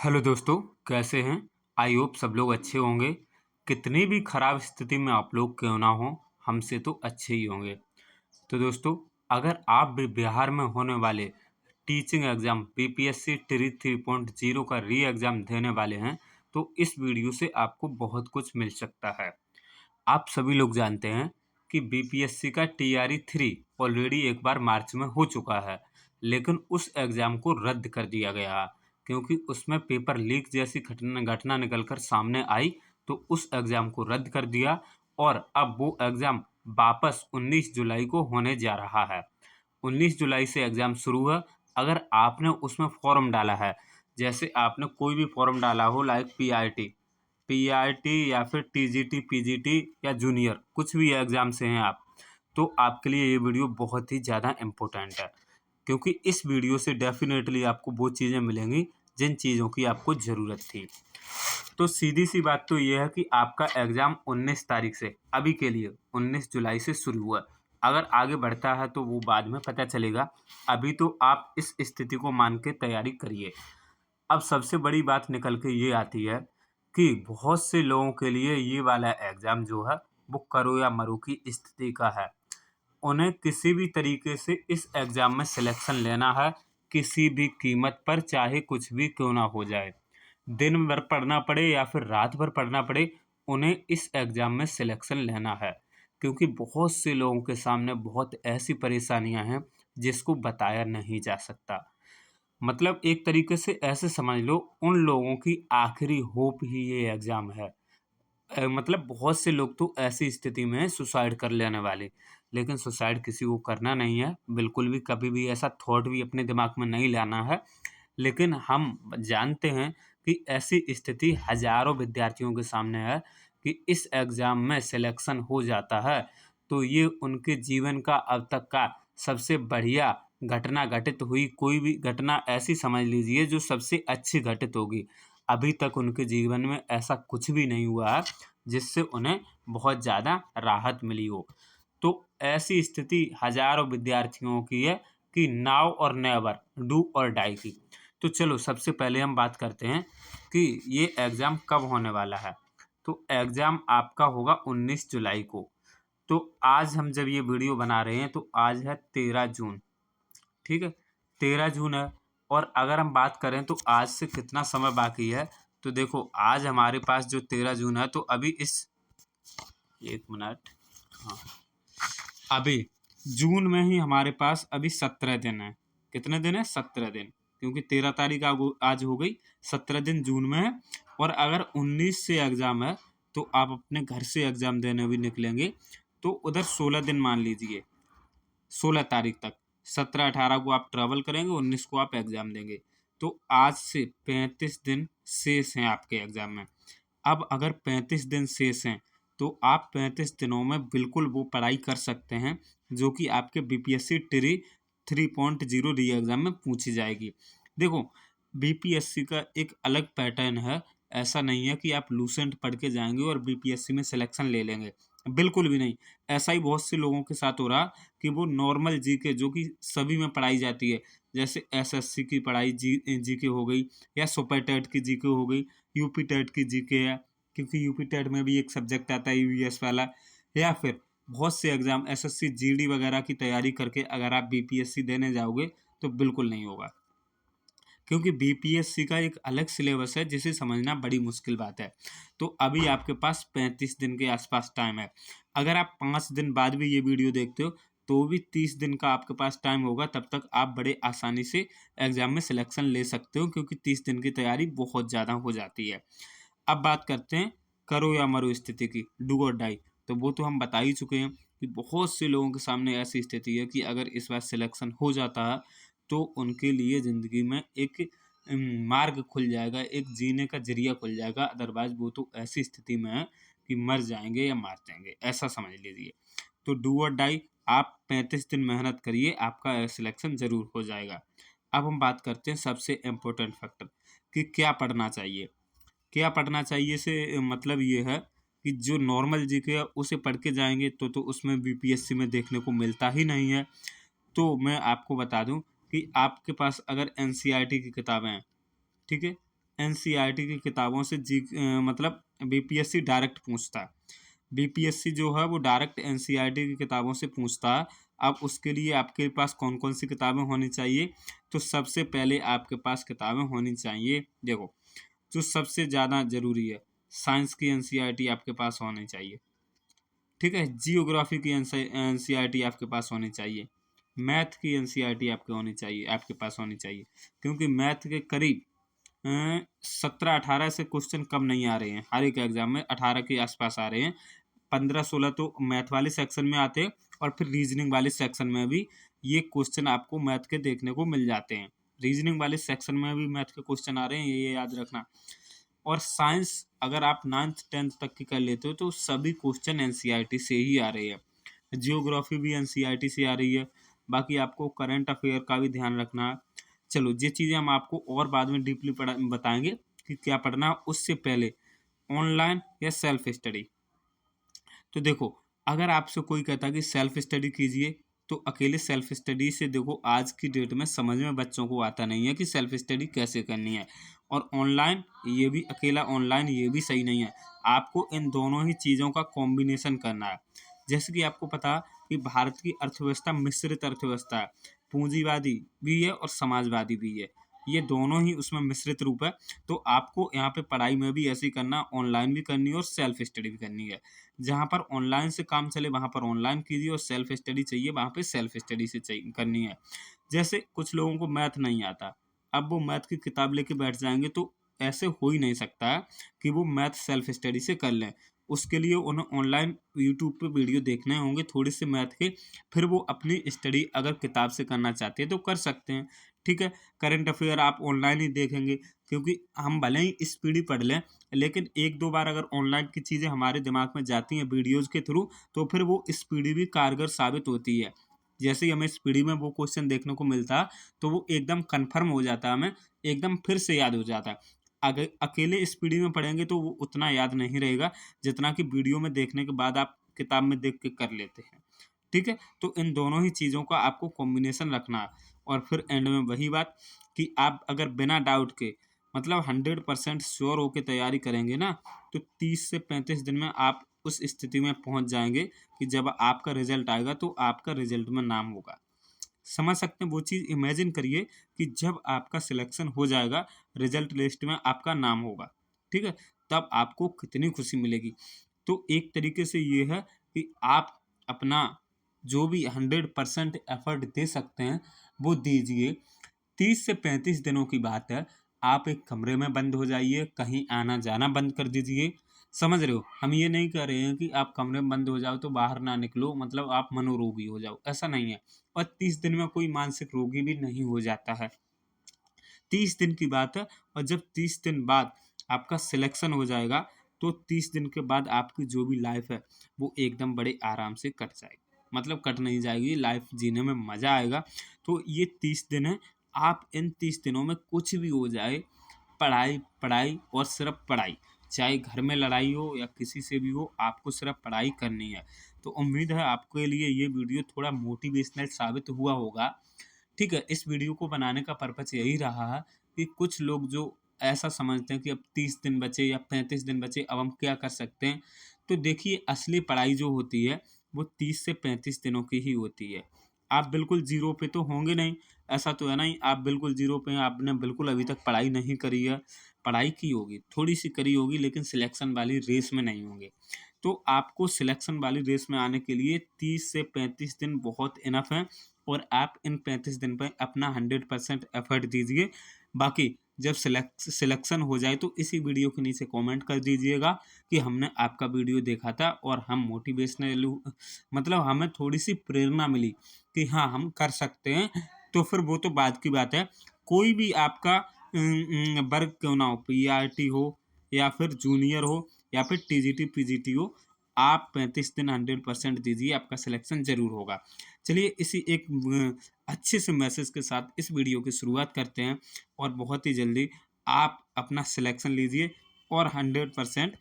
Hello दोस्तों, कैसे हैं? आई होप सब लोग अच्छे होंगे। कितनी भी खराब स्थिति में आप लोग क्यों ना हो, हमसे तो अच्छे ही होंगे। तो दोस्तों, अगर आप भी बिहार में होने वाले टीचिंग एग्जाम बीपीएससी ट्री 3.0 का री एग्जाम देने वाले हैं, तो इस वीडियो से आपको बहुत कुछ मिल सकता है। आप सभी लोग जानते हैं कि बीपीएससी का टीआरई 3 ऑलरेडी एक बार मार्च में हो चुका है, लेकिन उस एग्ज़ाम को रद्द कर दिया गया है क्योंकि उसमें पेपर लीक जैसी घटना निकलकर सामने आई, तो उस एग्ज़ाम को रद्द कर दिया और अब वो एग्ज़ाम वापस 19 जुलाई को होने जा रहा है। 19 जुलाई से एग्ज़ाम शुरू है। अगर आपने उसमें फॉर्म डाला है, जैसे आपने कोई भी फॉर्म डाला हो लाइक पीआरटी या फिर टीजीटी, पीजीटी या जूनियर, कुछ भी एग्ज़ाम से हैं आप, तो आपके लिए ये वीडियो बहुत ही ज़्यादा इम्पोर्टेंट है क्योंकि इस वीडियो से डेफिनेटली आपको वो चीज़ें मिलेंगी जिन चीज़ों की आपको ज़रूरत थी। तो सीधी सी बात तो ये है कि आपका एग्ज़ाम 19 तारीख से, अभी के लिए 19 जुलाई से शुरू हुआ। अगर आगे बढ़ता है तो वो बाद में पता चलेगा। अभी तो आप इस स्थिति को मान के तैयारी करिए। अब सबसे बड़ी बात निकल के ये आती है कि बहुत से लोगों के लिए ये वाला एग्ज़ाम जो है वो करो या मरो की स्थिति का है। उन्हें किसी भी तरीके से इस एग्ज़ाम में सिलेक्शन लेना है, किसी भी कीमत पर, चाहे कुछ भी क्यों ना हो जाए। दिन भर पढ़ना पड़े या फिर रात भर पढ़ना पड़े, उन्हें इस एग्ज़ाम में सिलेक्शन लेना है क्योंकि बहुत से लोगों के सामने बहुत ऐसी परेशानियां हैं जिसको बताया नहीं जा सकता। मतलब एक तरीके से ऐसे समझ लो, उन लोगों की आखिरी होप ही ये एग्ज़ाम है। मतलब बहुत से लोग तो ऐसी स्थिति में हैं सुसाइड कर लेने वाले, लेकिन सुसाइड किसी को करना नहीं है, बिल्कुल भी कभी भी ऐसा थॉट भी अपने दिमाग में नहीं लाना है। लेकिन हम जानते हैं कि ऐसी स्थिति हज़ारों विद्यार्थियों के सामने है कि इस एग्ज़ाम में सिलेक्शन हो जाता है, तो ये उनके जीवन का अब तक का सबसे बढ़िया घटना घटित हुई कोई भी घटना ऐसी समझ लीजिए जो सबसे अच्छी घटित होगी। अभी तक उनके जीवन में ऐसा कुछ भी नहीं हुआ है जिससे उन्हें बहुत ज़्यादा राहत मिली हो। तो ऐसी स्थिति हज़ारों विद्यार्थियों की है कि नाउ और नेवर, डू और डाई की। तो चलो सबसे पहले हम बात करते हैं कि ये एग्ज़ाम कब होने वाला है। तो एग्ज़ाम आपका होगा 19 जुलाई को। तो आज हम जब ये वीडियो बना रहे हैं तो आज है 13 जून, ठीक है? 13 जून है और अगर हम बात करें तो आज से कितना समय बाकी है, तो देखो आज हमारे पास जो 13 जून है तो अभी इस 1 मिनट, हाँ, अभी जून में ही हमारे पास अभी 17 दिन है। कितने दिन है? 17 दिन, क्योंकि 13 तारीख आज हो गई, 17 दिन जून में है। और अगर 19 से एग्ज़ाम है तो आप अपने घर से एग्ज़ाम देने भी निकलेंगे तो उधर 16 दिन मान लीजिए, 16 तारीख तक। 17-18 को आप ट्रैवल करेंगे, 19 को आप एग्ज़ाम देंगे। तो आज से 35 दिन शेष हैं आपके एग्ज़ाम में। अब अगर 35 दिन शेष हैं तो आप 35 दिनों में बिल्कुल वो पढ़ाई कर सकते हैं जो कि आपके बीपीएससी ट्री 3.0 री एग्ज़ाम में पूछी जाएगी। देखो, बीपीएससी का एक अलग पैटर्न है। ऐसा नहीं है कि आप लूसेंट पढ़ के जाएंगे और बीपीएससी में सिलेक्शन ले लेंगे, बिल्कुल भी नहीं। ऐसा ही बहुत से लोगों के साथ हो रहा कि वो नॉर्मल जीके जो कि सभी में पढ़ाई जाती है, जैसे एसएससी की पढ़ाई जीके हो गई या सुपर टेट की जीके हो गई, यूपी टेट की जीके है, क्योंकि यूपी टेट में भी एक सब्जेक्ट आता है यूएस वाला, या फिर बहुत से एग्ज़ाम एसएससी जीडी वगैरह की तैयारी करके अगर आप बीपीएससी देने जाओगे तो बिल्कुल नहीं होगा, क्योंकि बीपीएससी का एक अलग सिलेबस है जिसे समझना बड़ी मुश्किल बात है। तो अभी आपके पास 35 दिन के आसपास टाइम है। अगर आप 5 दिन बाद भी ये वीडियो देखते हो तो भी 30 दिन का आपके पास टाइम होगा, तब तक आप बड़े आसानी से एग्ज़ाम में सिलेक्शन ले सकते हो क्योंकि 30 दिन की तैयारी बहुत ज़्यादा हो जाती है। अब बात करते हैं करो या मरो स्थिति की, डू और डाई। तो वो तो हम बता ही चुके हैं कि बहुत से लोगों के सामने ऐसी स्थिति है कि अगर इस बार सिलेक्शन हो जाता है तो उनके लिए ज़िंदगी में एक मार्ग खुल जाएगा, एक जीने का ज़रिया खुल जाएगा। अदरवाइज़ वो तो ऐसी स्थिति में है कि मर जाएँगे या मार जाएँगे, ऐसा समझ लीजिए। तो डू और डाई, आप 35 दिन मेहनत करिए, आपका सिलेक्शन ज़रूर हो जाएगा। अब हम बात करते हैं सबसे इम्पोर्टेंट फैक्टर कि क्या पढ़ना चाहिए। क्या पढ़ना चाहिए से मतलब ये है कि जो नॉर्मल जीके है उसे पढ़ के जाएँगे तो उसमें बीपीएससी में देखने को मिलता ही नहीं है। तो मैं आपको बता दूं कि आपके पास अगर एनसीईआरटी की किताबें हैं, ठीक है, एनसीईआरटी की किताबों से मतलब बीपीएससी डायरेक्ट पूछता है। बीपीएससी जो है वो डायरेक्ट एनसीईआरटी की किताबों से पूछता है। अब उसके लिए आपके पास कौन कौन सी किताबें होनी चाहिए, तो सबसे पहले आपके पास किताबें होनी चाहिए, देखो जो सबसे ज़्यादा ज़रूरी है, साइंस की एनसीईआरटी आपके पास होनी चाहिए, ठीक है। जियोग्राफी की एनसीईआरटी आपके पास होनी चाहिए। मैथ की एनसीईआरटी आपके पास होनी चाहिए, क्योंकि मैथ के करीब 17-18 से क्वेश्चन कम नहीं आ रहे हैं, हर एक एग्जाम में 18 के आसपास आ रहे हैं। 15-16 तो मैथ वाले सेक्शन में आते हैं, और फिर रीजनिंग वाले सेक्शन में भी ये क्वेश्चन आपको मैथ के देखने को मिल जाते हैं। रीजनिंग वाले सेक्शन में भी मैथ के क्वेश्चन आ रहे हैं, ये याद रखना। और साइंस अगर आप 9th-10th तक की कर लेते हो तो सभी क्वेश्चन एनसीईआरटी से ही आ रहे हैं। जियोग्राफी भी एनसीईआरटी से आ रही है। बाकी आपको करंट अफेयर का भी ध्यान रखना है। चलो ये चीज़ें हम आपको और बाद में डीपली बताएंगे कि क्या पढ़ना है। उससे पहले ऑनलाइन या सेल्फ स्टडी, तो देखो अगर आपसे कोई कहता है कि सेल्फ स्टडी कीजिए, तो अकेले सेल्फ स्टडी से देखो आज की डेट में समझ में बच्चों को आता नहीं है कि सेल्फ स्टडी कैसे करनी है। और ऑनलाइन, ये भी अकेला ऑनलाइन ये भी सही नहीं है। आपको इन दोनों ही चीज़ों का कॉम्बिनेशन करना है। जैसे कि आपको पता कि भारत की अर्थव्यवस्था मिश्रित अर्थव्यवस्था है, पूंजीवादी भी है और समाजवादी भी है, ये दोनों ही उसमें मिश्रित रूप है। तो आपको यहाँ पे पढ़ाई में भी ऐसे ही करना, ऑनलाइन भी करनी है और सेल्फ स्टडी भी करनी है। जहाँ पर ऑनलाइन से काम चले वहाँ पर ऑनलाइन कीजिए, और सेल्फ स्टडी चाहिए वहाँ पे सेल्फ स्टडी से करनी है। जैसे कुछ लोगों को मैथ नहीं आता, अब वो मैथ की किताब लेके बैठ जाएंगे, तो ऐसे हो ही नहीं सकता है कि वो मैथ सेल्फ स्टडी से कर लें। उसके लिए उन्हें ऑनलाइन यूट्यूब पे वीडियो देखने होंगे थोड़े से मैथ के, फिर वो अपनी स्टडी अगर किताब से करना चाहते हैं तो कर सकते हैं, ठीक है। करंट अफेयर आप ऑनलाइन ही देखेंगे, क्योंकि हम भले ही स्पीडी पढ़ लें, लेकिन एक दो बार अगर ऑनलाइन की चीज़ें हमारे दिमाग में जाती हैं वीडियोज़ के थ्रू, तो फिर वो स्पीडी भी कारगर साबित होती है। जैसे ही हमें स्पीडी में वो क्वेश्चन देखने को मिलता है, तो वो एकदम कन्फर्म हो जाता है, हमें एकदम फिर से याद हो जाता है। अगर अकेले स्पीडी में पढ़ेंगे तो वो उतना याद नहीं रहेगा, जितना कि वीडियो में देखने के बाद आप किताब में देख के कर लेते हैं, ठीक है। तो इन दोनों ही चीज़ों का आपको कॉम्बिनेशन रखना है। और फिर एंड में वही बात कि आप अगर बिना डाउट के, मतलब 100% श्योर होकर तैयारी करेंगे ना, तो 30 से 35 दिन में आप उस स्थिति में पहुंच जाएंगे कि जब आपका रिजल्ट आएगा तो आपका रिजल्ट में नाम होगा। समझ सकते हैं वो चीज़, इमेजिन करिए कि जब आपका सिलेक्शन हो जाएगा, रिजल्ट लिस्ट में आपका नाम होगा, ठीक है, तब आपको कितनी खुशी मिलेगी। तो एक तरीके से ये है कि आप अपना जो भी 100% एफर्ट दे सकते हैं वो दीजिए। 30 से 35 दिनों की बात है, आप एक कमरे में बंद हो जाइए, कहीं आना जाना बंद कर दीजिए। समझ रहे हो, हम ये नहीं कह रहे हैं कि आप कमरे में बंद हो जाओ तो बाहर ना निकलो, मतलब आप मनोरोगी हो जाओ, ऐसा नहीं है। और 30 दिन में कोई मानसिक रोगी भी नहीं हो जाता है, 30 दिन की बात है। और जब 30 दिन बाद आपका सिलेक्शन हो जाएगा, तो 30 दिन के बाद आपकी जो भी लाइफ है वो एकदम बड़े आराम से कट जाएगी, मतलब कट नहीं जाएगी, लाइफ जीने में मज़ा आएगा। तो ये 30 दिन है, आप इन 30 दिनों में कुछ भी हो जाए, पढ़ाई पढ़ाई और सिर्फ पढ़ाई, चाहे घर में लड़ाई हो या किसी से भी हो, आपको सिर्फ पढ़ाई करनी है। तो उम्मीद है आपके लिए ये वीडियो थोड़ा मोटिवेशनल साबित हुआ होगा, ठीक है। इस वीडियो को बनाने का पर्पज़ यही रहा है कि कुछ लोग जो ऐसा समझते हैं कि अब 30 दिन बचे या 35 दिन बचे, अब हम क्या कर सकते हैं। तो देखिए असली पढ़ाई जो होती है वो 30 से 35 दिनों की ही होती है। आप बिल्कुल ज़ीरो पे तो होंगे नहीं, ऐसा तो है नहीं आप बिल्कुल ज़ीरो पे हैं, आपने बिल्कुल अभी तक पढ़ाई नहीं करी है। पढ़ाई की होगी, थोड़ी सी करी होगी, लेकिन सिलेक्शन वाली रेस में नहीं होंगे। तो आपको सिलेक्शन वाली रेस में आने के लिए 30 से 35 दिन बहुत इनफ हैं, और आप इन 35 दिन पर अपना 100% एफर्ट दीजिए। बाकी जब सिलेक्शन हो जाए तो इसी वीडियो के नीचे कमेंट कर दीजिएगा कि हमने आपका वीडियो देखा था और हम मोटिवेशनल, मतलब हमें थोड़ी सी प्रेरणा मिली कि हाँ हम कर सकते हैं। तो फिर वो तो बाद की बात है, कोई भी आपका वर्ग क्यों ना हो, पीआरटी हो या फिर जूनियर हो या फिर टीजीटी पीजीटी हो, आप 35 दिन 100% दीजिए, आपका सिलेक्शन ज़रूर होगा। चलिए इसी एक अच्छे से मैसेज के साथ इस वीडियो की शुरुआत करते हैं, और बहुत ही जल्दी आप अपना सिलेक्शन लीजिए, और 100%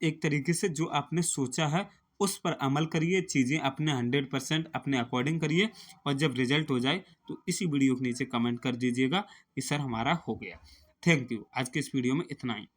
एक तरीके से जो आपने सोचा है उस पर अमल करिए, चीज़ें अपने 100% अपने अकॉर्डिंग करिए। और जब रिजल्ट हो जाए तो इसी वीडियो के नीचे कमेंट कर दीजिएगा कि सर हमारा हो गया। Thank you. आज के इस वीडियो में इतना ही।